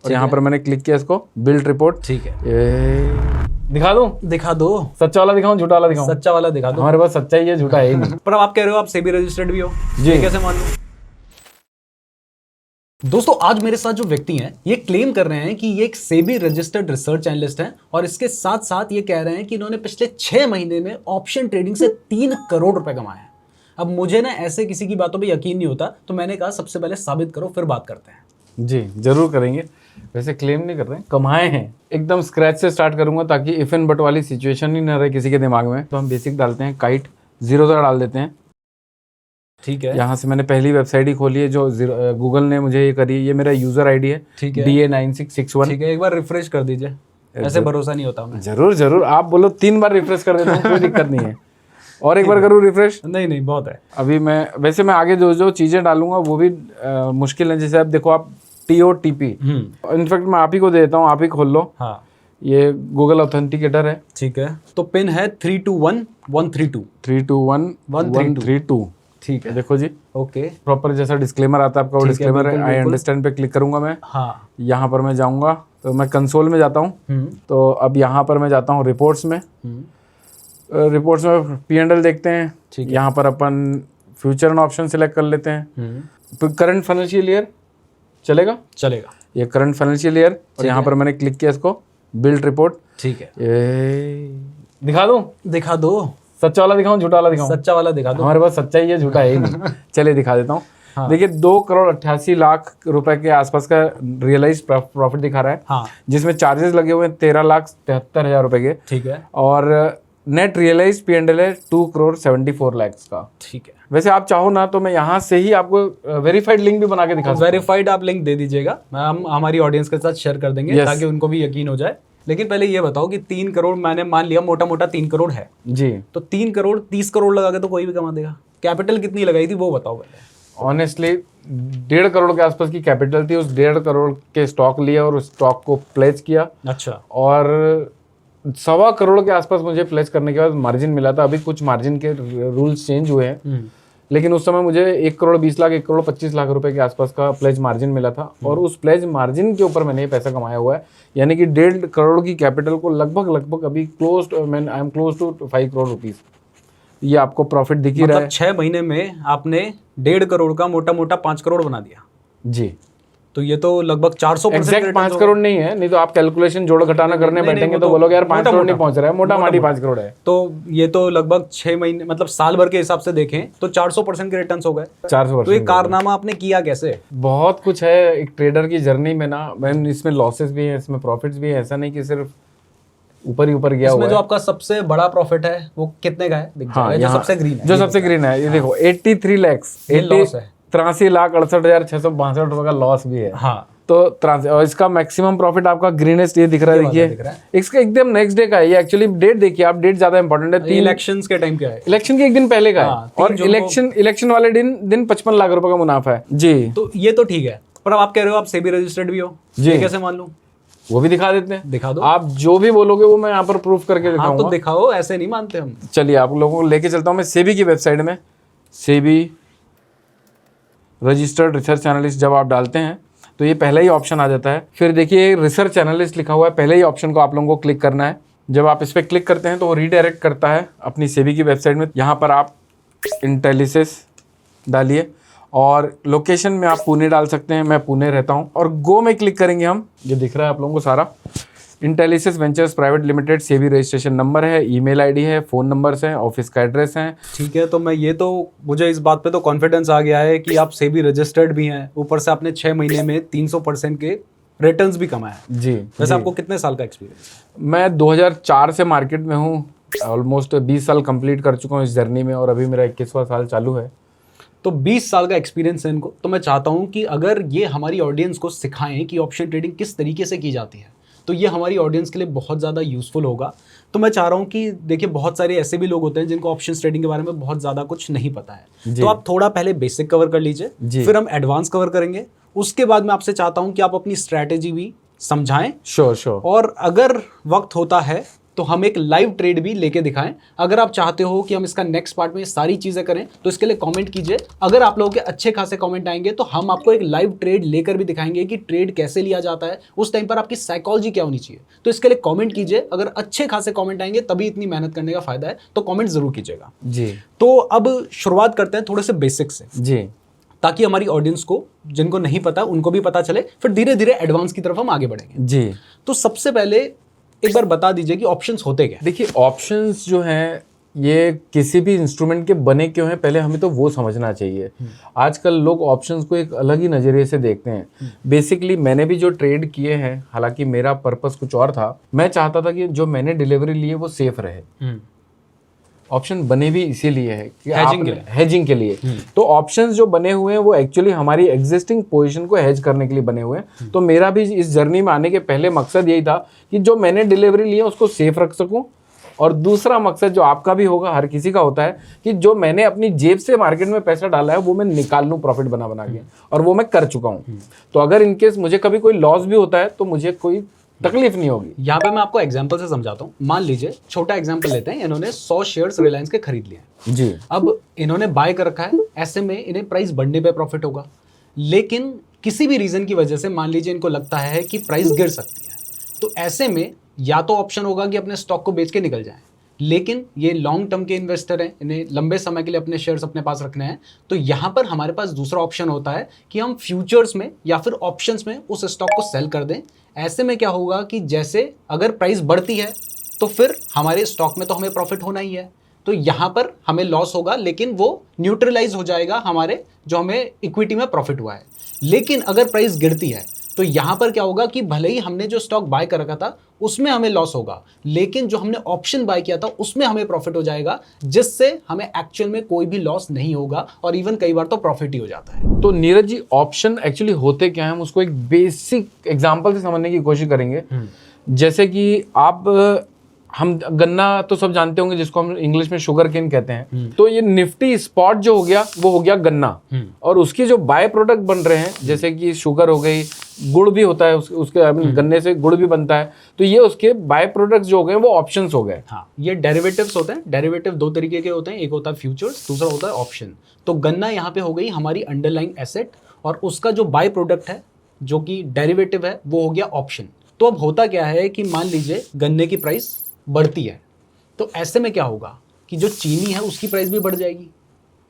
और यहाँ पर मैंने क्लिक किया इसको बिल्ड रिपोर्ट। ठीक है, दिखा दूं? दिखा दो। सच्चा वाला दिखाऊं झूठा वाला दिखाऊं? सच्चा वाला दिखा दो। हमारे पास सच्चा ही है, झूठा है ही नहीं। पर आप कह रहे हो आप सेबी रजिस्टर्ड भी हो जी। ये कैसे मान लूं? दोस्तों आज मेरे साथ जो व्यक्ति हैं ये क्लेम कर रहे हैं कि ये एक सेबी रजिस्टर्ड रिसर्च एनालिस्ट हैं और इसके साथ साथ ये कह रहे हैं कि इन्होंने पिछले 6 महीने में ऑप्शन ट्रेडिंग से 3 करोड़ रुपए कमाए हैं। अब मुझे ना ऐसे किसी की बातों पे यकीन नहीं होता, तो मैंने कहा सबसे पहले साबित करो फिर बात करते हैं। जी जरूर करेंगे। वैसे क्लेम नहीं कर रहे हैं, कमाए हैं। एकदम स्क्रैच से स्टार्ट करूंगा ताकि इफ एंड बट वाली सिचुएशन ही ना रहे किसी के दिमाग में। तो हम बेसिक डालते हैं, काइट 0 डाल देते हैं। ठीक है, यहाँ से मैंने पहली वेबसाइट ही खोली है जो गूगल ने मुझे ये करी। ये मेरा यूजर आईडी है, ठीक है, DA9661। ठीक है, एक बार रिफ्रेश कर दीजिए, ऐसे भरोसा नहीं होता हमें। जरूर जरूर, आप बोलो 3 बार रिफ्रेश कर देता हूँ, कोई दिक्कत नहीं है। और एक बार करूँ रिफ्रेश? नहीं बहुत है। अभी मैं आगे जो चीजें डालूंगा वो भी मुश्किल है। जैसे आप देखो, आप TOTP, इनफैक्ट मैं आप ही को दे देता हूँ, आप ही खोल लो। हाँ, ये गूगल ऑथेंटिकेटर है। ठीक है, तो पिन है 321132। 321132। ठीक है, देखो जी, ओके, प्रॉपर जैसा डिस्क्लेमर आता है आपका, वो डिस्क्लेमर है। आई अंडरस्टैंड पे क्लिक करूंगा मैं। हाँ, यहाँ पर मैं जाऊंगा तो मैं कंसोल में जाता हूँ। तो अब यहाँ पर मैं जाता हूँ रिपोर्ट्स में। रिपोर्ट्स में P&L देखते हैं। यहाँ पर अपन फ्यूचर एंड ऑप्शन सिलेक्ट कर लेते हैं। करंट फाइनेंशियल ईयर चलेगा? चलेगा, ये करंट फाइनेंशियल ईयर। और यहाँ पर मैंने क्लिक किया इसको बिल्ड रिपोर्ट। ठीक है, दिखा दूं? दिखा दो। सच्चा वाला दिखाऊं झूठा वाला दिखाऊं? सच्चा वाला दिखा दो। हमारे पास सच्चा ही है, झूठा है ही नहीं। चलिए दिखा देता हूँ। हाँ। देखिए 2,88,00,000 रुपए के आसपास का रियलाइज प्रॉफिट दिखा रहा है। हाँ, जिसमें चार्जेस लगे हुए हैं 13,73,000 रुपए के। ठीक है, और नेट रियलाइज P&L है 2,74,00,000 का। ठीक है। वैसे आप चाहो ना तो मैं यहाँ से ही आपको वेरीफाइड लिंक भी बना के दिखा सकता हूँ। वेरीफाइड आप लिंक दे दीजिएगा, हम हमारी ऑडियंस के साथ शेयर कर देंगे ताकि उनको भी यकीन हो जाए। लेकिन पहले ये बताओ कि 3 करोड़ मैंने मान लिया, मोटा मोटा 3 करोड़ है जी, तो 3 करोड़ 30 करोड़ लगा के तो कोई भी कमा देगा। कैपिटल कितनी लगाई थी वो बताओ पहले। ऑनेस्टली 1.5 करोड़ के आसपास की कैपिटल थी। उस 1.5 करोड़ के स्टॉक लिया और उस स्टॉक को प्लेज किया। अच्छा, और 1.25 करोड़ के आसपास मुझे प्लेज करने के बाद मार्जिन मिला था। अभी कुछ मार्जिन के रूल्स चेंज हुए हैं, लेकिन उस समय मुझे 1 करोड़ 20 लाख 1 करोड़ 25 लाख रुपए के आसपास का प्लेज मार्जिन मिला था। और उस प्लेज मार्जिन के ऊपर मैंने ये पैसा कमाया हुआ है। यानी कि 1.5 करोड़ की कैपिटल को लगभग अभी I am close to 5 crore rupees. ये आपको प्रॉफिट दिख ही रहा है। 6 महीने में आपने 1.5 करोड़ का मोटा मोटा 5 करोड़ बना दिया जी। तो ये तो लगभग 400% एग्जैक्ट 5 करोड़ नहीं है, नहीं तो आप कैलकुलेशन जोड़ घटाना करने बैठेंगे तो बोलोगे यार 5 करोड़ नहीं पहुंच रहा है, मोटा माटी 5 करोड़ है। तो ये तो लगभग 6 महीने मतलब साल भर के हिसाब से देखें तो 400% के रिटर्न्स हो गए। 400%। तो ये कारनामा आपने किया कैसे? बहुत कुछ है एक ट्रेडर की जर्नी में ना मैम। इसमें लॉसेस भी हैं, इसमें प्रॉफिट्स भी हैं। ऐसा नहीं कि सिर्फ ऊपर ही ऊपर गया हुआ है। इसमें जो आपका सबसे बड़ा प्रॉफिट है वो कितने का है? हाँ, जो सबसे ग्रीन है, जो सबसे ग्रीन है ये देखो 83 लाख, 83,68,662 रुपए का लॉस भी है। हाँ, तो और इसका मैक्सिमम प्रॉफिट आपका ग्रीनेस्ट ये दिख रहा है। देखिए इसका एकदम नेक्स्ट डे का है। ये एक्चुअली डेट देखिए आप, डेट ज्यादा इंपॉर्टेंट है। 3 इलेक्शंस के टाइम क्या है? इलेक्शन के एक दिन पहले का है। और इलेक्शन वाले दिन 55 लाख रुपए का मुनाफा है जी। तो ये तो ठीक है, पर अब आप कह रहे हो आप सेबी रजिस्टर्ड भी हो जी, कैसे मान लूं? वो भी दिखा देते हैं। दिखा दो, आप जो भी बोलोगे वो मैं यहाँ पर प्रूफ करके दिखाऊंगा। हाँ, तो दिखाओ, ऐसे नहीं मानते हम। चलिए आप लोगों को लेके चलता हूँ मैं सेबी की वेबसाइट में। सेबी रजिस्टर्ड रिसर्च एनालिस्ट जब आप डालते हैं तो ये पहला ही ऑप्शन आ जाता है। फिर देखिए रिसर्च एनालिस्ट लिखा हुआ है, पहले ही ऑप्शन को आप लोगों को क्लिक करना है। जब आप इस पर क्लिक करते हैं तो वो रीडायरेक्ट करता है अपनी सेबी की वेबसाइट में। यहाँ पर आप इंटेलिसिस डालिए और लोकेशन में आप पुणे डाल सकते हैं। मैं पुणे रहता हूँ। और गो में क्लिक करेंगे हम, ये दिख रहा है आप लोगों को सारा। Intellisis Ventures private limited, SEBI registration number है, ईमेल आईडी है, फ़ोन नंबर्स हैं, ऑफिस का एड्रेस है। ठीक है, तो मुझे इस बात पे तो कॉन्फिडेंस आ गया है कि आप सेबी रजिस्टर्ड भी हैं। ऊपर से आपने 6 महीने में 300% के रिटर्न्स भी कमाए जी। वैसे आपको कितने साल का एक्सपीरियंस है? मैं 2004 से मार्केट में हूँ। ऑलमोस्ट 20 साल कंप्लीट कर चुका हूँ इस जर्नी में और अभी मेरा 21वां साल चालू है। तो 20 साल का एक्सपीरियंस है इनको। तो मैं चाहता हूँ कि अगर ये हमारी ऑडियंस को सिखाएं कि ऑप्शन ट्रेडिंग किस तरीके से की जाती है तो ये हमारी ऑडियंस के लिए बहुत ज़्यादा यूजफुल होगा। तो मैं चाह रहा हूँ कि देखिए बहुत सारे ऐसे भी लोग होते हैं जिनको ऑप्शन ट्रेडिंग के बारे में बहुत ज़्यादा कुछ नहीं पता है। तो आप थोड़ा पहले बेसिक कवर कर लीजिए, फिर हम एडवांस कवर करेंगे। उसके बाद मैं आपसे चाहता हूँ कि आप अपनी स्ट्रैटेजी भी समझाएं। श्योर। और अगर वक्त होता है तो हम एक लाइव ट्रेड भी लेके दिखाएं। अगर आप चाहते हो कि हम इसका नेक्स्ट पार्ट में सारी चीज़ें करें तो इसके लिए कमेंट कीजिए। अगर आप लोगों के अच्छे खासे कमेंट आएंगे तो हम आपको एक लाइव ट्रेड लेकर भी दिखाएंगे कि ट्रेड कैसे लिया जाता है, उस टाइम पर आपकी साइकोलॉजी क्या होनी चाहिए। तो इसके लिए कमेंट कीजिए। अगर अच्छे खासे कमेंट आएंगे तभी इतनी मेहनत करने का फायदा है, तो कमेंट जरूर कीजिएगा जी। तो अब शुरुआत करते हैं थोड़े से बेसिक से, जी, ताकि हमारी ऑडियंस को, जिनको नहीं पता उनको भी पता चले, फिर धीरे धीरे एडवांस की तरफ हम आगे बढ़ेंगे। जी। तो सबसे पहले एक बार बता दीजिए कि ऑप्शंस होते क्या हैं? देखिए, ऑप्शंस जो हैं ये किसी भी इंस्ट्रूमेंट के बने क्यों हैं, पहले हमें तो वो समझना चाहिए। आजकल लोग ऑप्शंस को एक अलग ही नज़रिए से देखते हैं। बेसिकली मैंने भी जो ट्रेड किए हैं, हालांकि मेरा पर्पस कुछ और था, मैं चाहता था कि जो मैंने डिलीवरी ली है वो सेफ रहे। ऑप्शन बने भी इसीलिए है कि हेजिंग के लिए। तो ऑप्शंस जो बने हुए हैं वो एक्चुअली हमारी एग्जिस्टिंग पोजीशन को हेज करने के लिए बने हुए हैं। तो मेरा भी इस जर्नी में आने के पहले मकसद यही था कि जो मैंने डिलीवरी ली है उसको सेफ रख सकूं, और दूसरा मकसद जो आपका भी होगा, हर किसी का होता है, कि जो मैंने अपनी जेब से मार्केट में पैसा डाला है वो मैं निकाल लूं प्रॉफिट बना बना के, और वो मैं कर चुका हूं। तो अगर इनकेस मुझे कभी कोई लॉस भी होता है तो मुझे कोई तकलीफ नहीं होगी। यहाँ पे मैं आपको एग्जांपल से समझाता हूँ। मान लीजिए, छोटा एग्जांपल लेते हैं, इन्होंने 100 शेयर्स रिलायंस के खरीद लिए हैं। जी। अब इन्होंने बाय कर रखा है, ऐसे में इन्हें प्राइस बढ़ने पे प्रॉफिट होगा। लेकिन किसी भी रीजन की वजह से मान लीजिए इनको लगता है कि प्राइस गिर सकती है, तो ऐसे में या तो ऑप्शन होगा कि अपने स्टॉक को बेच के निकल जाएं। लेकिन ये लॉन्ग टर्म के इन्वेस्टर हैं, इन्हें लंबे समय के लिए अपने शेयर्स अपने पास रखने हैं। तो यहाँ पर हमारे पास दूसरा ऑप्शन होता है कि हम फ्यूचर्स में या फिर ऑप्शंस में उस स्टॉक को सेल कर दें। ऐसे में क्या होगा कि जैसे अगर प्राइस बढ़ती है तो फिर हमारे स्टॉक में तो हमें प्रॉफिट होना ही है, तो यहाँ पर हमें लॉस होगा, लेकिन वो न्यूट्रलाइज हो जाएगा हमारे जो हमें इक्विटी में प्रॉफिट हुआ है। लेकिन अगर प्राइस गिरती है तो यहाँ पर क्या होगा कि भले ही हमने जो स्टॉक बाय कर रखा था उसमें हमें लॉस होगा, लेकिन जो हमने ऑप्शन बाय किया था उसमें हमें प्रॉफिट हो जाएगा, जिससे हमें एक्चुअल में कोई भी लॉस नहीं होगा, और इवन कई बार तो प्रॉफिट ही हो जाता है। तो नीरज जी, ऑप्शन एक्चुअली होते क्या हैं, हम उसको एक बेसिक एग्जांपल से समझने की कोशिश करेंगे। जैसे कि हम गन्ना तो सब जानते होंगे, जिसको हम इंग्लिश में शुगर केन कहते हैं। तो ये निफ्टी स्पॉट जो हो गया वो हो गया गन्ना, और उसके जो बाय प्रोडक्ट बन रहे हैं, जैसे कि शुगर हो गई, गुड़ भी होता है उसके गन्ने से गुड़ भी बनता है, तो ये उसके बाय प्रोडक्ट्स जो हो गए वो ऑप्शंस हो गए। हाँ, ये डेरिवेटिव्स होते हैं। डेरिवेटिव दो तरीके के होते हैं, एक होता है फ्यूचर्स, दूसरा होता है ऑप्शन। तो गन्ना यहाँ पे हो गई हमारी अंडरलाइंग एसेट, और उसका जो बाय प्रोडक्ट है जो कि डेरिवेटिव है वो हो गया ऑप्शन। तो अब होता क्या है कि मान लीजिए गन्ने की प्राइस बढ़ती है, तो ऐसे में क्या होगा कि जो चीनी है उसकी प्राइस भी बढ़ जाएगी,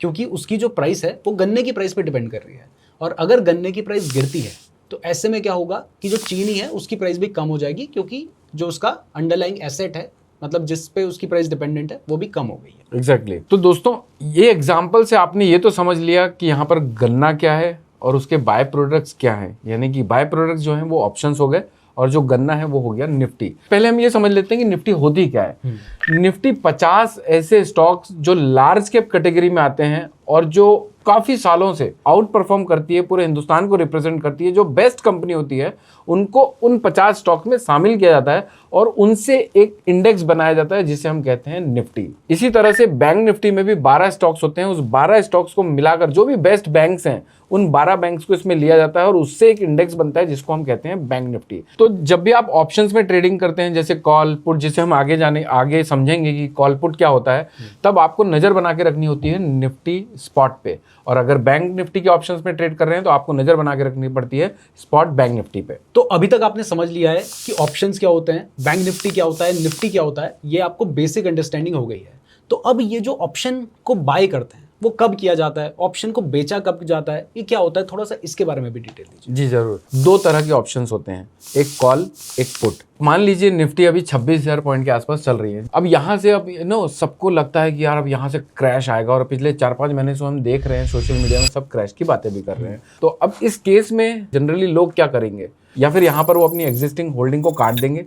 क्योंकि उसकी जो प्राइस है वो गन्ने की प्राइस पे डिपेंड कर रही है। और अगर गन्ने की प्राइस गिरती है तो ऐसे में क्या होगा कि जो चीनी है उसकी प्राइस भी कम हो जाएगी, क्योंकि जो उसका अंडरलाइंग एसेट है, मतलब जिस पे उसकी प्राइस डिपेंडेंट है, वो भी कम हो गई है। एग्जैक्टली। तो दोस्तों, ये एग्जाम्पल से आपने ये तो समझ लिया कि यहाँ पर गन्ना क्या है और उसके बाय प्रोडक्ट्स क्या हैं। यानी कि बाय प्रोडक्ट्स जो हैं वो ऑप्शंस हो गए, और जो गन्ना है वो हो गया निफ्टी। पहले हम ये समझ लेते हैं कि निफ्टी होती क्या है। निफ्टी 50 ऐसे स्टॉक्स जो लार्ज कैप कैटेगरी में आते हैं और जो काफ़ी सालों से आउट परफॉर्म करती है, पूरे हिंदुस्तान को रिप्रेजेंट करती है, जो बेस्ट कंपनी होती है, उनको उन 50 स्टॉक में शामिल किया जाता है और उनसे एक इंडेक्स बनाया जाता है जिसे हम कहते हैं निफ्टी। इसी तरह से बैंक निफ्टी में भी 12 स्टॉक्स होते हैं। उस 12 स्टॉक्स को मिलाकर जो भी बेस्ट बैंक्स हैं उन 12 बैंक्स को इसमें लिया जाता है और उससे एक इंडेक्स बनता है जिसको हम कहते हैं बैंक निफ्टी। तो जब भी आप ऑप्शंस में ट्रेडिंग करते हैं, जैसे कॉल पुट, जिसे हम आगे समझेंगे कि कॉल पुट क्या होता है, तब आपको नजर बना के रखनी होती है निफ्टी स्पॉट पे। और अगर बैंक निफ्टी के ऑप्शंस में ट्रेड कर रहे हैं तो आपको नजर बना के रखनी पड़ती है स्पॉट बैंक निफ्टी पे। तो अभी तक आपने समझ लिया है कि ऑप्शंस क्या होते हैं, बैंक निफ्टी क्या होता है, निफ्टी क्या होता है, ये आपको बेसिक अंडरस्टैंडिंग हो गई है। तो अब ये जो ऑप्शन को बाय करते हैं वो कब किया जाता है, ऑप्शन को बेचा कब जाता है, ये क्या होता है, थोड़ा सा इसके बारे में भी डिटेल दीजिए। जी जरूर। 2 तरह के ऑप्शंस होते हैं, एक कॉल एक पुट। मान लीजिए निफ्टी अभी 26,000 पॉइंट के आसपास चल रही है। अब यहाँ से अब सबको लगता है कि यार अब यहाँ से क्रैश आएगा, और पिछले 4-5 महीने से हम देख रहे हैं सोशल मीडिया में सब क्रैश की बातें भी कर रहे हैं। तो अब इस केस में जनरली लोग क्या करेंगे, या फिर यहाँ पर वो अपनी एग्जिस्टिंग होल्डिंग को काट देंगे,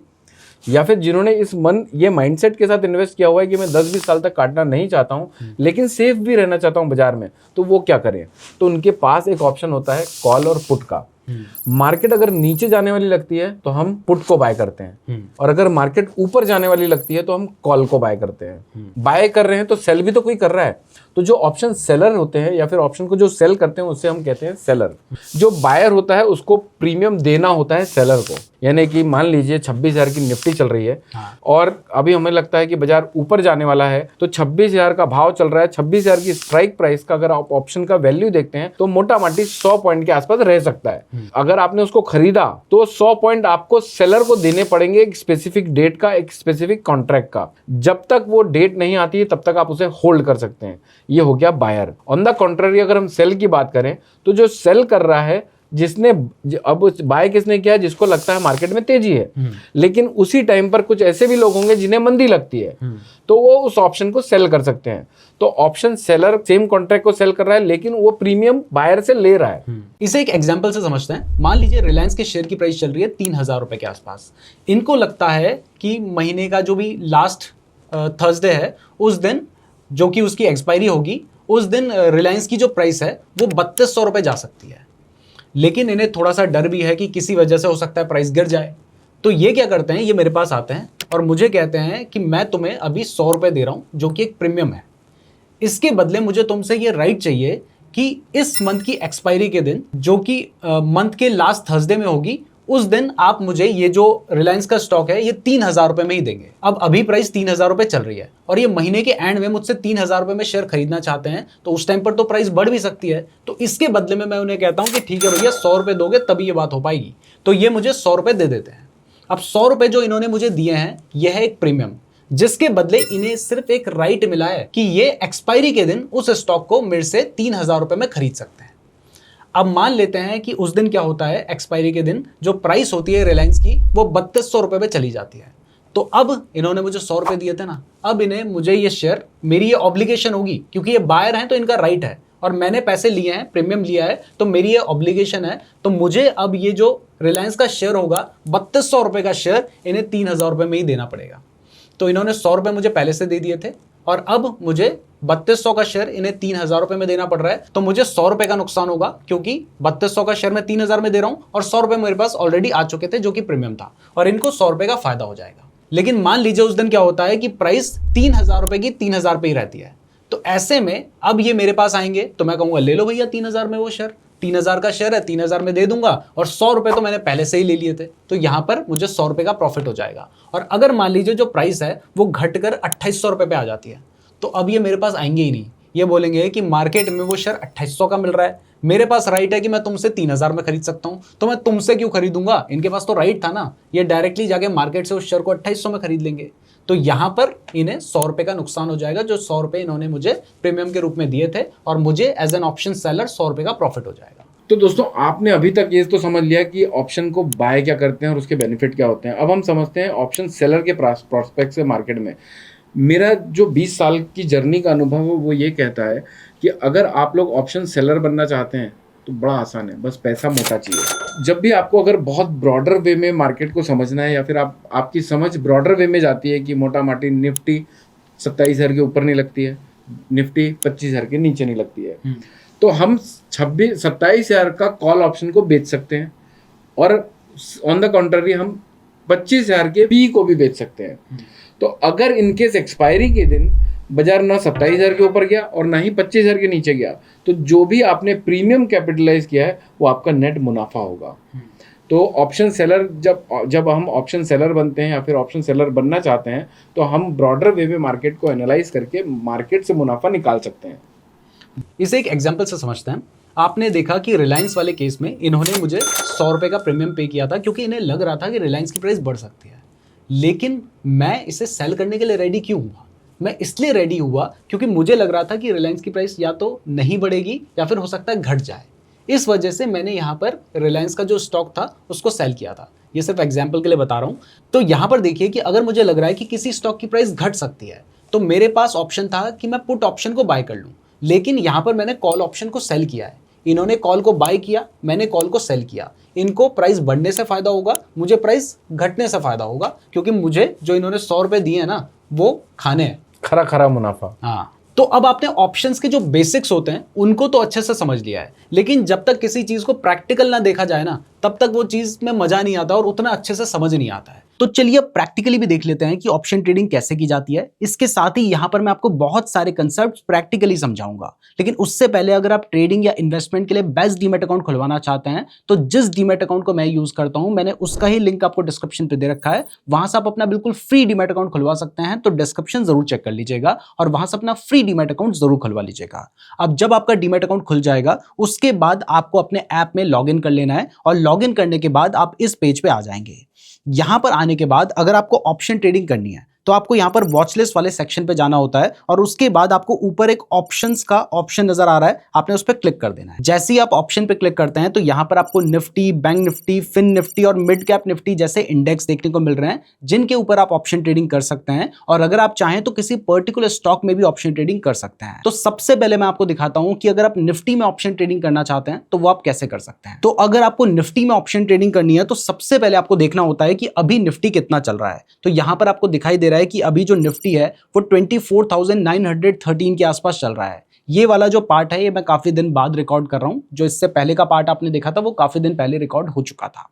या फिर जिन्होंने ये माइंडसेट के साथ इन्वेस्ट किया हुआ है कि मैं 10-20 साल तक काटना नहीं चाहता हूँ लेकिन सेफ भी रहना चाहता हूँ बाजार में, तो वो क्या करें। तो उनके पास एक ऑप्शन होता है कॉल और पुट का। मार्केट अगर नीचे जाने वाली लगती है तो हम पुट को बाय करते हैं, और अगर मार्केट ऊपर जाने वाली लगती है तो हम कॉल को बाय करते हैं। बाय कर रहे हैं तो सेल भी तो कोई कर रहा है, तो जो ऑप्शन सेलर होते हैं या फिर ऑप्शन को जो सेल करते हैं उससे हम कहते हैं सेलर। जो बायर होता है उसको प्रीमियम देना होता है सेलर को। यानी कि मान लीजिए 26,000 की निफ्टी चल रही है हाँ। और अभी हमें लगता है कि बाजार ऊपर जाने वाला है, तो 26,000 का भाव चल रहा है, 26,000 की स्ट्राइक प्राइस का अगर आप ऑप्शन का वैल्यू देखते हैं तो मोटा मोटी 100 पॉइंट के आसपास रह सकता है। अगर आपने उसको खरीदा तो 100 पॉइंट आपको सेलर को देने पड़ेंगे एक स्पेसिफिक डेट का, एक स्पेसिफिक कॉन्ट्रैक्ट का। जब तक वो डेट नहीं आती है तब तक आप उसे होल्ड कर सकते हैं। ये हो गया बायर। ऑन द कॉन्ट्ररी अगर हम सेल की बात करें तो जो सेल कर रहा है, जिसने अब बाय किसने किया, जिसको लगता है मार्केट में तेजी है, लेकिन उसी टाइम पर कुछ ऐसे भी लोग होंगे जिन्हें मंदी लगती है, तो वो उस ऑप्शन को सेल कर सकते हैं। तो ऑप्शन सेलर सेम कॉन्ट्रैक्ट को सेल कर रहा है लेकिन वो प्रीमियम बायर से ले रहा है। इसे एक एग्जांपल से समझते हैं। मान लीजिए रिलायंस के शेयर की प्राइस चल रही है 3,000 रुपए के आसपास। इनको लगता है कि महीने का जो भी लास्ट थर्सडे है उस दिन, जो कि उसकी एक्सपायरी होगी, उस दिन रिलायंस की जो प्राइस है वो 3200 रुपए जा सकती है। लेकिन इन्हें थोड़ा सा डर भी है कि किसी वजह से हो सकता है प्राइस गिर जाए। तो ये क्या करते हैं, ये मेरे पास आते हैं और मुझे कहते हैं कि मैं तुम्हें अभी 100 रुपए दे रहा हूं, जो कि एक प्रीमियम है। इसके बदले मुझे तुमसे ये राइट चाहिए कि इस मंथ की एक्सपायरी के दिन, जो कि मंथ के लास्ट थर्सडे में होगी, उस दिन आप मुझे ये जो रिलायंस का स्टॉक है ये 3,000 रुपए में ही देंगे। अब अभी प्राइस 3,000 रुपए चल रही है और ये महीने के एंड में मुझसे 3,000 रुपए में शेयर खरीदना चाहते हैं, तो उस टाइम पर तो प्राइस बढ़ भी सकती है। तो इसके बदले में मैं उन्हें कहता हूं कि ठीक है भैया, 100 रुपए दोगे तभी ये बात हो पाएगी। तो ये मुझे 100 रुपए दे देते हैं। अब 100 रुपए जो इन्होंने मुझे दिए हैं, यह है एक प्रीमियम, जिसके बदले इन्हें सिर्फ एक राइट मिला है कि ये एक्सपायरी के दिन उस स्टॉक को मेरे से 3,000 रुपए में खरीद सकते हैं। अब मान लेते हैं कि उस दिन क्या होता है, एक्सपायरी के दिन जो प्राइस होती है रिलायंस की वो 3200 रुपए पे चली जाती है। तो अब इन्होंने मुझे 100 रुपए दिए थे ना, अब इन्हें मुझे ये शेयर, मेरी ये ऑब्लिगेशन होगी, क्योंकि ये बायर हैं तो इनका राइट है और मैंने पैसे लिए हैं, प्रीमियम लिया है, तो मेरी ये ऑब्लिगेशन है। तो मुझे अब ये जो रिलायंस का शेयर होगा 3200 रुपए का शेयर, इन्हें 3,000 रुपए में ही देना पड़ेगा। तो इन्होंने 100 रुपए मुझे पहले से दे दिए थे और अब मुझे 3200 का शेयर इन्हें 3,000 रुपए में देना पड़ रहा है। तो मुझे 100 रुपए का नुकसान होगा, क्योंकि 3200 का शेयर मैं 3,000 में दे रहा हूं और 100 रुपए मेरे पास ऑलरेडी आ चुके थे, जो कि प्रीमियम था, और इनको 100 रुपए का फायदा हो जाएगा। लेकिन मान लीजिए उस दिन क्या होता है कि प्राइस 3,000 रुपए की 3,000 पे ही रहती है। तो ऐसे में अब ये मेरे पास आएंगे तो मैं कहूंगा ले लो भैया 3,000 में वो शेयर, 3,000 का शेयर है, 3,000 में दे दूंगा और 100 रुपए तो मैंने पहले से ही ले लिए थे। तो यहां पर मुझे 100 रुपए का प्रॉफिट हो जाएगा। और अगर मान लीजिए जो प्राइस है वो घटकर 2,800 रुपए पे आ जाती है, तो अब ये मेरे पास आएंगे ही नहीं। ये बोलेंगे कि मार्केट में वो शेयर 2,800 का मिल रहा है, मेरे पास राइट है कि मैं तुमसे 3,000 में खरीद सकता हूं, तो मैं तुमसे क्यों खरीदूंगा। इनके पास तो राइट था ना, ये डायरेक्टली जाके मार्केट से उस शेयर को 2,800 में खरीद लेंगे। तो यहां पर इन्हें 100 रुपए का नुकसान हो जाएगा, जो 100 रुपए इन्होंने मुझे प्रीमियम के रूप में दिए थे, और मुझे एज एन ऑप्शन सेलर 100 रुपए का प्रॉफिट हो जाएगा। तो दोस्तों, आपने अभी तक ये तो समझ लिया कि ऑप्शन को बाय क्या करते हैं और उसके बेनिफिट क्या होते हैं। अब हम समझते हैं ऑप्शन सेलर के प्रोस्पेक्ट से मार्केट में। मेरा जो 20 साल की जर्नी का अनुभव है वो ये कहता है कि अगर आप लोग ऑप्शन सेलर बनना चाहते हैं तो बड़ा आसान है, बस पैसा मोटा चाहिए। जब भी आपको अगर बहुत ब्रॉडर वे में मार्केट को समझना है, या फिर आपकी समझ ब्रॉडर वे में जाती है कि मोटा माटी निफ्टी 27,000 के ऊपर नहीं लगती है, निफ्टी 25,000 के नीचे नहीं लगती है, तो हम 27,000 का कॉल ऑप्शन को बेच सकते हैं, और ऑन द कॉन्ट्ररी हम 25,000 के पी को भी बेच सकते हैं। तो अगर इनकेस एक्सपायरी के दिन बाजार ना 27,000 के ऊपर गया और ना ही 25,000 के नीचे गया, तो जो भी आपने प्रीमियम कैपिटलाइज किया है वो आपका नेट मुनाफा होगा। तो ऑप्शन सेलर, जब हम ऑप्शन सेलर बनते हैं या फिर ऑप्शन सेलर बनना चाहते हैं, तो हम ब्रॉडर वे में मार्केट को एनालाइज करके मार्केट से मुनाफा निकाल सकते हैं। इसे एक एग्जाम्पल से समझते हैं। आपने देखा कि रिलायंस वाले केस में इन्होंने मुझे 100 रुपए का प्रीमियम पे किया था, क्योंकि इन्हें लग रहा था कि रिलायंस की प्राइस बढ़ सकती है। लेकिन मैं इसे सेल करने के लिए रेडी क्यों हुआ? मैं इसलिए रेडी हुआ क्योंकि मुझे लग रहा था कि रिलायंस की प्राइस या तो नहीं बढ़ेगी या फिर हो सकता है घट जाए। इस वजह से मैंने यहाँ पर रिलायंस का जो स्टॉक था उसको सेल किया था। ये सिर्फ एग्जाम्पल के लिए बता रहा हूँ। तो यहाँ पर देखिए कि अगर मुझे लग रहा है कि किसी स्टॉक की प्राइस घट सकती है, तो मेरे पास ऑप्शन था कि मैं पुट ऑप्शन को बाय कर लूँ। लेकिन यहाँ पर मैंने कॉल ऑप्शन को सेल किया है। इन्होंने कॉल को बाय किया, मैंने कॉल को सेल किया। इनको प्राइस बढ़ने से फायदा होगा, मुझे प्राइस घटने से फायदा होगा, क्योंकि मुझे जो इन्होंने 100 रुपए दिए हैं ना, वो खाने हैं। खरा खरा मुनाफा। हाँ, तो अब आपने ऑप्शंस के जो बेसिक्स होते हैं उनको तो अच्छे से समझ लिया है, लेकिन जब तक किसी चीज को प्रैक्टिकल ना देखा जाए ना, तब तक वो चीज में मजा नहीं आता और उतना अच्छे से समझ नहीं आता है। तो चलिए प्रैक्टिकली भी देख लेते हैं कि ऑप्शन ट्रेडिंग कैसे की जाती है। इसके साथ ही यहां पर मैं आपको बहुत सारे कंसेप्ट प्रैक्टिकली समझाऊंगा। लेकिन उससे पहले अगर आप ट्रेडिंग या इन्वेस्टमेंट के लिए बेस्ट डीमैट अकाउंट खुलवाना चाहते हैं तो जिस डीमैट अकाउंट को मैं यूज करता हूं मैंने उसका ही लिंक आपको डिस्क्रिप्शन पे दे रखा है। वहां से आप अपना बिल्कुल फ्री डीमैट अकाउंट खुलवा सकते हैं, तो डिस्क्रिप्शन जरूर चेक कर लीजिएगा और वहां से अपना फ्री डीमैट अकाउंट जरूर खुलवा लीजिएगा। अब जब आपका डीमैट अकाउंट खुल जाएगा उसके बाद आपको अपने ऐप में लॉगिन कर लेना है और लॉगिन करने के बाद आप इस पेज पे आ जाएंगे। यहां पर आने के बाद अगर आपको ऑप्शन ट्रेडिंग करनी है तो आपको यहां पर वॉच लिस्ट वाले सेक्शन पे जाना होता है और उसके बाद आपको ऊपर एक ऑप्शंस का ऑप्शन नजर आ रहा है, आपने उस पर क्लिक कर देना है। जैसे ही आप ऑप्शन पे क्लिक करते हैं तो यहां पर आपको Nifty, bank Nifty, fin Nifty और मिड कैप निफ्टी जैसे इंडेक्स देखने को मिल रहे हैं जिनके ऊपर आप ऑप्शन ट्रेडिंग कर सकते हैं। और अगर आप चाहें तो किसी पर्टिकुलर स्टॉक में भी ऑप्शन ट्रेडिंग कर सकते हैं। तो सबसे पहले मैं आपको दिखाता हूं कि अगर आप निफ्टी में ऑप्शन ट्रेडिंग करना चाहते हैं तो वो आप कैसे कर सकते हैं। तो अगर आपको निफ्टी में ऑप्शन ट्रेडिंग करनी है तो सबसे पहले आपको देखना होता है कि अभी निफ्टी कितना चल रहा है। तो यहां पर आपको दिखाई दे रहा है कि अभी जो निफ्टी है वो 24,913 के आसपास चल रहा है। ये वाला जो पार्ट है ये मैं काफी दिन बाद रिकॉर्ड कर रहा हूं, जो इससे पहले का पार्ट आपने देखा था वो काफी दिन पहले रिकॉर्ड हो चुका था।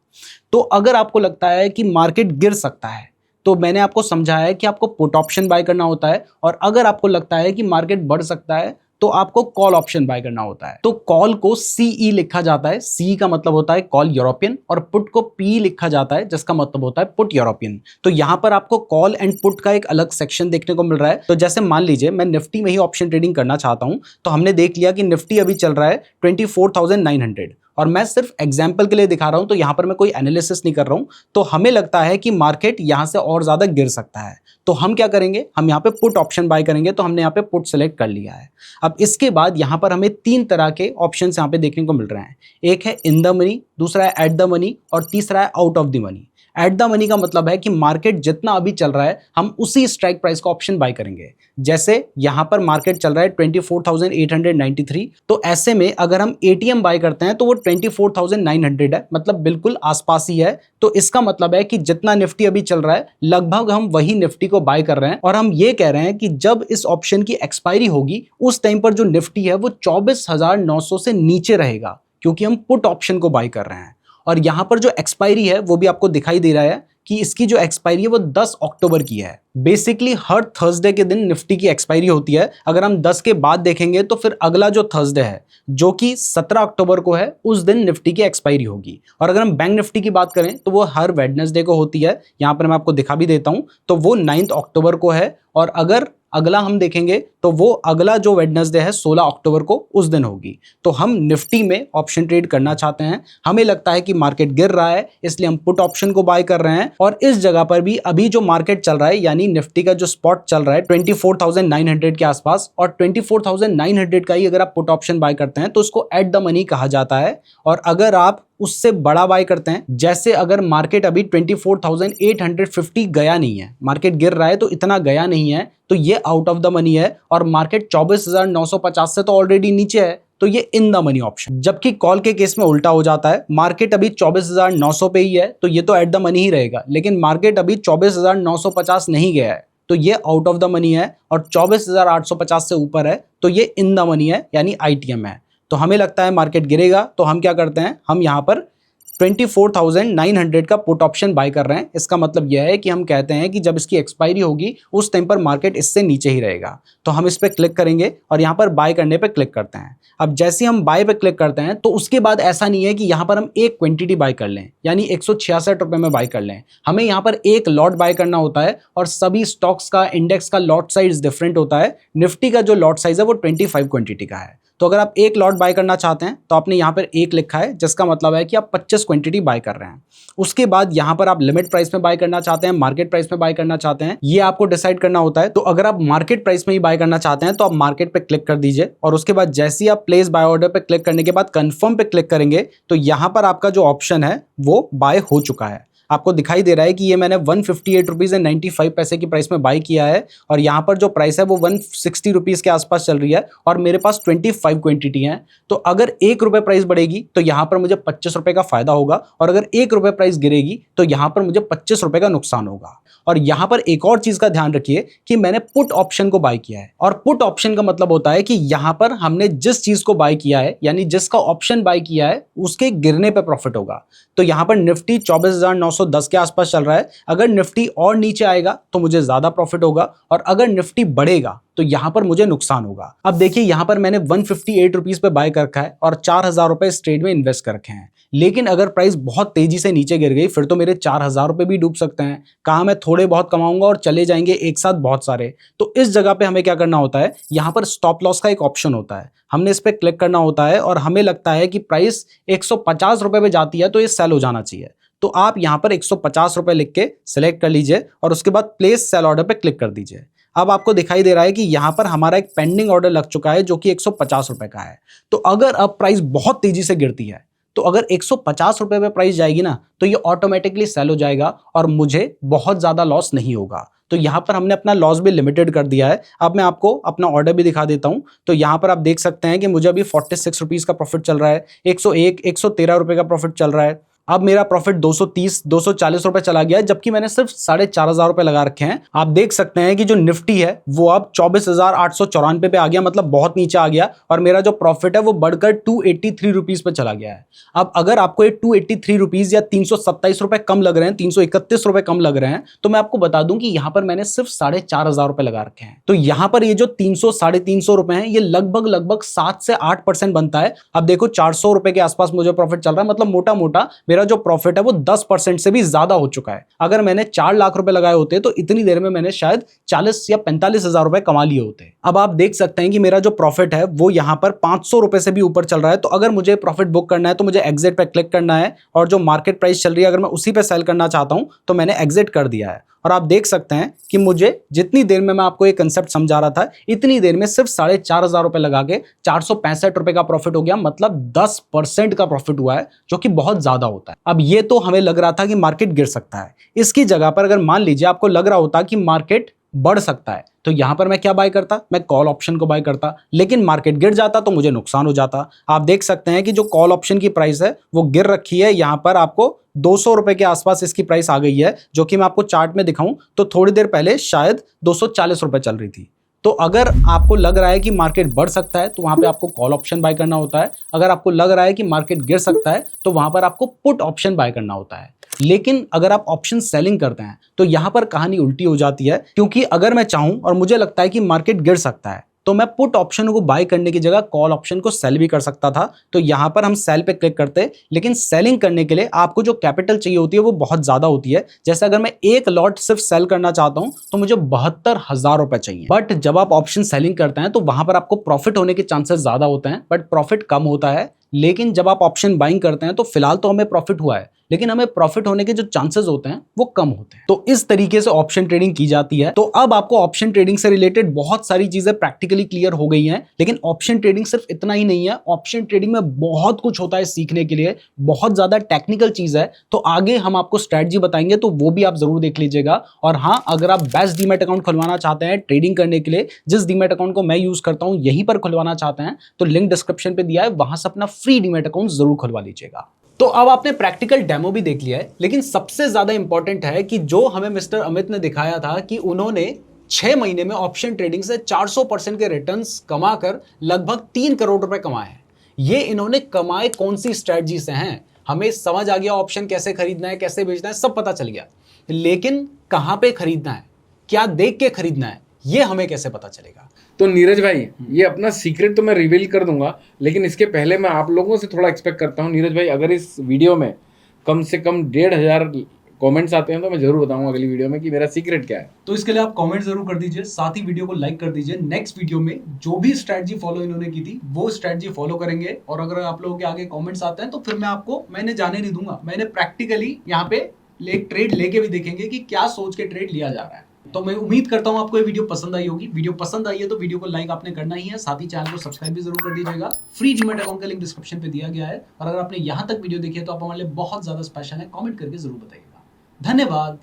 तो अगर आपको लगता है कि मार्केट गिर सकता है तो मैंने आपको समझाया है कि आपको पुट ऑप्शन बाय करना होता है, और अगर आपको लगता है कि मार्केट बढ़ सकता है तो आपको कॉल ऑप्शन बाय करना होता है। तो कॉल को सीई लिखा जाता है, सी का मतलब होता है कॉल यूरोपियन, और पुट को पी लिखा जाता है जिसका मतलब होता है पुट यूरोपियन। तो यहां पर आपको कॉल एंड पुट का एक अलग सेक्शन देखने को मिल रहा है। तो जैसे मान लीजिए मैं निफ्टी में ही ऑप्शन ट्रेडिंग करना चाहता हूं, तो हमने देख लिया कि निफ्टी अभी चल रहा है 24,900 और मैं सिर्फ एग्जाम्पल के लिए दिखा रहा हूं, तो यहां पर मैं कोई एनालिसिस नहीं कर रहा हूं। तो हमें लगता है कि मार्केट यहां से और ज्यादा गिर सकता है, तो हम क्या करेंगे, हम यहां पे पुट ऑप्शन बाय करेंगे। तो हमने यहां पे पुट सेलेक्ट कर लिया है। अब इसके बाद यहां पर हमें 3 तरह के ऑप्शन यहां पे देखने को मिल रहे हैं। एक है इन द मनी, दूसरा है एट द मनी और तीसरा है out of the money. At the money का मतलब है कि मार्केट जितना अभी चल रहा है हम उसी स्ट्राइक प्राइस का ऑप्शन बाय करेंगे। जैसे यहां पर मार्केट चल रहा है 24,893, तो ऐसे में अगर हम एटीएम बाय करते हैं तो वो 24,900 है, मतलब बिल्कुल आसपास ही है। तो इसका मतलब है कि जितना निफ्टी अभी चल रहा है लगभग हम वही निफ्टी को बाय कर रहे हैं, और हम ये कह रहे हैं कि जब इस ऑप्शन की एक्सपायरी होगी उस टाइम पर जो निफ्टी है वो 24,900 से नीचे रहेगा, क्योंकि हम पुट ऑप्शन को बाय कर रहे हैं। और यहां पर जो एक्सपायरी है वो भी आपको दिखाई दे रहा है कि इसकी जो एक्सपायरी है वो 10 अक्टूबर की है। बेसिकली हर थर्सडे के दिन निफ्टी की एक्सपायरी होती है। अगर हम 10 के बाद देखेंगे तो फिर अगला जो थर्सडे है जो कि 17 अक्टूबर को है, उस दिन निफ्टी की एक्सपायरी होगी। और अगर हम बैंक निफ्टी की बात करें तो वो हर वेडनेसडे को होती है। यहां पर मैं आपको दिखा भी देता हूं, तो वो 9 अक्टूबर को है। और अगर अगला हम देखेंगे तो वो अगला जो वेडनेसडे है 16 अक्टूबर को, उस दिन होगी। तो हम निफ्टी में ऑप्शन ट्रेड करना चाहते हैं, हमें लगता है कि मार्केट गिर रहा है इसलिए हम पुट ऑप्शन को बाय कर रहे हैं। और इस जगह पर भी अभी जो मार्केट चल रहा है यानी निफ्टी का जो स्पॉट चल रहा है 24,900 के आसपास, और 24,900 का ही अगर आप पुट ऑप्शन बाय करते हैं तो उसको एट द मनी कहा जाता है। और अगर आप उससे बड़ा बाय करते हैं, जैसे अगर मार्केट अभी 24,850 गया नहीं है, मार्केट गिर रहा है तो इतना गया नहीं है, तो ये आउट ऑफ द मनी है। और मार्केट 24,950 से तो ऑलरेडी नीचे है, तो ये इन द मनी ऑप्शन। जबकि कॉल के केस में उल्टा हो जाता है, मार्केट अभी 24,900 पे ही है तो ये तो एट द मनी ही रहेगा, लेकिन मार्केट अभी 24,950 नहीं गया है तो ये आउट ऑफ द मनी है, और 24,850 से ऊपर है तो ये इन द मनी है यानी आईटीएम है। तो हमें लगता है मार्केट गिरेगा तो हम क्या करते हैं, हम यहां पर 24,900 का पुट ऑप्शन बाय कर रहे हैं। इसका मतलब यह है कि हम कहते हैं कि जब इसकी एक्सपायरी होगी उस टाइम पर मार्केट इससे नीचे ही रहेगा। तो हम इस पर क्लिक करेंगे और यहां पर बाय करने पे क्लिक करते हैं। अब जैसे हम बाय पे क्लिक करते हैं तो उसके बाद ऐसा नहीं है कि यहां पर हम एक क्वांटिटी बाय कर लें, यानी 166 रुपए में बाय कर लें। हमें यहां पर एक लॉट बाय करना होता है, और सभी स्टॉक्स का इंडेक्स का लॉट साइज डिफरेंट होता है। निफ्टी का जो लॉट साइज है वो 25 क्वांटिटी का है। तो अगर आप एक लॉट बाय करना चाहते हैं तो आपने यहाँ पर एक लिखा है, जिसका मतलब है कि आप 25 क्वांटिटी बाय कर रहे हैं। उसके बाद यहाँ पर आप लिमिट प्राइस में बाय करना चाहते हैं, मार्केट प्राइस में बाय करना चाहते हैं, ये आपको डिसाइड करना होता है। तो अगर आप मार्केट प्राइस में ही बाय करना चाहते हैं तो आप मार्केट पे क्लिक कर दीजिए, और उसके बाद जैसे ही आप प्लेस बाय ऑर्डर पे क्लिक करने के बाद कंफर्म पे क्लिक करेंगे तो यहाँ पर आपका जो ऑप्शन है वो बाय हो चुका है। आपको दिखाई दे रहा है कि ये मैंने 158 रुपीज एंड 95 पैसे की प्राइस में बाय किया है, और यहाँ पर जो प्राइस है वो 160 रुपीज के आसपास चल रही है, और मेरे पास 25 क्वांटिटी है। तो अगर 1 रुपए प्राइस बढ़ेगी तो यहाँ पर मुझे 25 रुपए का फायदा होगा, और अगर 1 रुपए प्राइस गिरेगी तो यहाँ पर मुझे 25 रुपए का नुकसान होगा। और यहाँ पर एक और चीज का ध्यान रखिए कि मैंने पुट ऑप्शन को बाय किया है, और पुट ऑप्शन का मतलब होता है कि यहाँ पर हमने जिस चीज को बाय किया है यानी जिसका ऑप्शन बाय किया है उसके गिरने पे प्रॉफिट होगा। तो यहाँ पर निफ्टी 24,900 910 के आसपास चल रहा है। अगर निफ्टी और नीचे आएगा तो मुझे ज्यादा प्रॉफिट होगा, और अगर निफ्टी बढ़ेगा तो यहां पर मुझे नुकसान होगा। अब देखिए यहां पर मैंने 158 रुपीज पे बाय कर रखा है और 4000 रुपए इस ट्रेड में इन्वेस्ट कर रखे हैं। लेकिन अगर प्राइस बहुत तेजी से नीचे गिर गई फिर तो मेरे 4000 रुपए भी डूब सकते हैं। कहाँ मैं थोड़े बहुत कमाऊंगा और चले जाएंगे एक साथ बहुत सारे। तो इस जगह पे हमें क्या करना होता है, यहां पर स्टॉप लॉस का एक ऑप्शन होता है, हमने इस पर क्लिक करना होता है और हमें लगता है कि प्राइस 150 रुपए पे जाती है तो ये सेल हो जाना चाहिए। तो आप यहां पर 150 रुपए लिख के सिलेक्ट कर लीजिए और उसके बाद प्लेस सेल ऑर्डर पे क्लिक कर दीजिए। अब आपको दिखाई दे रहा है कि यहां पर हमारा एक पेंडिंग ऑर्डर लग चुका है जो कि 150 रुपए का है। तो अगर अब प्राइस बहुत तेजी से गिरती है तो अगर 150 रुपए पे प्राइस जाएगी ना तो ये ऑटोमेटिकली सेल हो जाएगा और मुझे बहुत ज्यादा लॉस नहीं होगा। तो यहां पर हमने अपना लॉस भी लिमिटेड कर दिया है। अब मैं आपको अपना ऑर्डर भी दिखा देता हूं। तो यहां पर आप देख सकते हैं कि मुझे अभी 46 रुपीज का प्रॉफिट चल रहा है, 101 113 रुपए का प्रॉफिट चल रहा है। अब मेरा प्रॉफिट 230 240 रुपए चला गया है, जबकि मैंने सिर्फ 4500 रुपए लगा रखे हैं। आप देख सकते हैं कि जो निफ्टी है वो अब 24,894 पे आ गया, मतलब बहुत नीचे आ गया, और मेरा जो प्रॉफिट है वो बढ़कर 283 रुपीज पे चला गया है। अब अगर आपको ये 283 रुपीज या 327 रुपए कम लग रहे हैं, 331 रुपए कम लग रहे हैं, तो मैं आपको बता दूं कि यहां पर मैंने सिर्फ 4500 रुपए लगा रखे हैं। तो यहां पर ये जो 300 350 रुपए हैं ये लगभग 7 से 8% बनता है। अब देखो 400 रुपए के आसपास मुझे प्रॉफिट चल रहा है, मतलब मोटा मोटा मेरा जो प्रॉफिट है वो 10% से भी ज्यादा हो चुका है। अगर मैंने 4 लाख रुपए लगाए होते तो इतनी देर में मैंने शायद 40 या 45 हजार रुपए कमा लिए होते। अब आप देख सकते हैं कि मेरा जो प्रॉफिट है वो यहां पर 500 रुपए से भी ऊपर चल रहा है। तो अगर मुझे प्रॉफिट बुक करना है तो मुझे एग्जिट पे क्लिक करना है, और जो मार्केट प्राइस चल रही है अगर मैं उसी पे सेल करना चाहता हूं तो मैंने एग्जिट कर दिया है। और आप देख सकते हैं कि मुझे जितनी देर में मैं आपको ये कंसेप्ट समझा रहा था इतनी देर में सिर्फ 4500 रुपए लगा के 465 रुपए का प्रॉफिट हो गया, मतलब 10% का प्रॉफिट हुआ है, जो कि बहुत ज्यादा होता है। अब ये तो हमें लग रहा था कि मार्केट गिर सकता है, इसकी जगह पर अगर मान लीजिए आपको लग रहा होता कि मार्केट बढ़ सकता है तो यहां पर मैं क्या बाय करता, मैं कॉल ऑप्शन को बाय करता। लेकिन मार्केट गिर जाता तो मुझे नुकसान हो जाता। आप देख सकते हैं कि जो कॉल ऑप्शन की प्राइस है वो गिर रखी है, यहां पर आपको 200 रुपए के आसपास इसकी प्राइस आ गई है, जो कि मैं आपको चार्ट में दिखाऊं तो थोड़ी देर पहले शायद 240 रुपए चल रही थी। तो अगर आपको लग रहा है कि मार्केट बढ़ सकता है तो वहां पे आपको कॉल ऑप्शन बाय करना होता है। अगर आपको लग रहा है कि मार्केट गिर सकता है तो वहां पर आपको पुट ऑप्शन बाय करना होता है। लेकिन अगर आप ऑप्शन सेलिंग करते हैं तो यहां पर कहानी उल्टी हो जाती है, क्योंकि अगर मैं चाहूं और मुझे लगता है कि मार्केट गिर सकता है तो मैं पुट ऑप्शन को बाय करने की जगह कॉल ऑप्शन को सेल भी कर सकता था। तो यहां पर हम सेल पे क्लिक करते, लेकिन सेलिंग करने के लिए आपको जो कैपिटल चाहिए होती है वो बहुत ज्यादा होती है। जैसे अगर मैं एक लॉट सिर्फ सेल करना चाहता हूं तो मुझे 72,000 रुपए चाहिए। बट जब आप ऑप्शन सेलिंग करते हैं तो वहां पर आपको प्रॉफिट होने के चांसेस ज्यादा होते हैं, बट प्रॉफिट कम होता है। लेकिन जब आप ऑप्शन बाइंग करते हैं तो फिलहाल तो हमें प्रॉफिट हुआ है, लेकिन हमें प्रॉफिट होने के जो चांसेस होते हैं वो कम होते हैं। तो इस तरीके से ऑप्शन ट्रेडिंग की जाती है। तो अब आपको ऑप्शन ट्रेडिंग से रिलेटेड बहुत सारी चीजें प्रैक्टिकली क्लियर हो गई हैं। लेकिन ऑप्शन ट्रेडिंग सिर्फ इतना ही नहीं है, ऑप्शन ट्रेडिंग में बहुत कुछ होता है सीखने के लिए, बहुत ज्यादा टेक्निकल चीज है। तो आगे हम आपको स्ट्रेटजी बताएंगे तो वो भी आप जरूर देख लीजिएगा। और हाँ, अगर आप बेस्ट डीमैट अकाउंट खुलवाना चाहते हैं ट्रेडिंग करने के लिए, जिस डीमैट अकाउंट को मैं यूज करता हूं यहीं पर खुलवाना चाहते हैं तो लिंक डिस्क्रिप्शन पे दिया है, वहां से अपना फ्री डीमैट अकाउंट जरूर खुलवा लीजिएगा। तो अब आपने प्रैक्टिकल डेमो भी देख लिया है, लेकिन सबसे ज्यादा इंपॉर्टेंट है कि जो हमें मिस्टर अमित ने दिखाया था कि उन्होंने 6 महीने में ऑप्शन ट्रेडिंग से 400% के रिटर्न्स कमाकर लगभग 3 करोड़ रुपए कमाए हैं। ये इन्होंने कमाए कौन सी स्ट्रेटजी से हैं? हमें समझ आ गया ऑप्शन कैसे खरीदना है, कैसे बेचना है, सब पता चल गया। लेकिन कहां पे खरीदना है, क्या देख के खरीदना है, ये हमें कैसे पता चलेगा? तो नीरज भाई, ये अपना सीक्रेट तो मैं रिवील कर दूंगा, लेकिन इसके पहले मैं आप लोगों से थोड़ा एक्सपेक्ट करता हूँ। नीरज भाई, अगर इस वीडियो में कम से कम 1,500 कमेंट्स आते हैं तो मैं जरूर बताऊंगा अगली वीडियो में कि मेरा सीक्रेट क्या है। तो इसके लिए आप कमेंट जरूर कर दीजिए, साथ ही वीडियो को लाइक कर दीजिए। नेक्स्ट वीडियो में जो भी स्ट्रेटजी फॉलो इन्होंने की थी वो स्ट्रेटजी फॉलो करेंगे। और अगर आप लोगों के आगे कमेंट्स आते हैं तो फिर मैंने जाने नहीं दूंगा, मैंने प्रैक्टिकली यहाँ पे एक ट्रेड लेके भी देखेंगे कि क्या सोच के ट्रेड लिया जा रहा है। तो मैं उम्मीद करता हूं आपको ये वीडियो पसंद आई होगी। वीडियो पसंद आई है तो वीडियो को लाइक आपने करना ही है, साथ ही चैनल को सब्सक्राइब भी जरूर कर दीजिएगा। फ्री डीमैट अकाउंट का लिंक डिस्क्रिप्शन पे दिया गया है। और अगर आपने यहां तक वीडियो देखी है तो आप हमारे लिए बहुत ज्यादा स्पेशल है, कमेंट करके जरूर बताइएगा। धन्यवाद।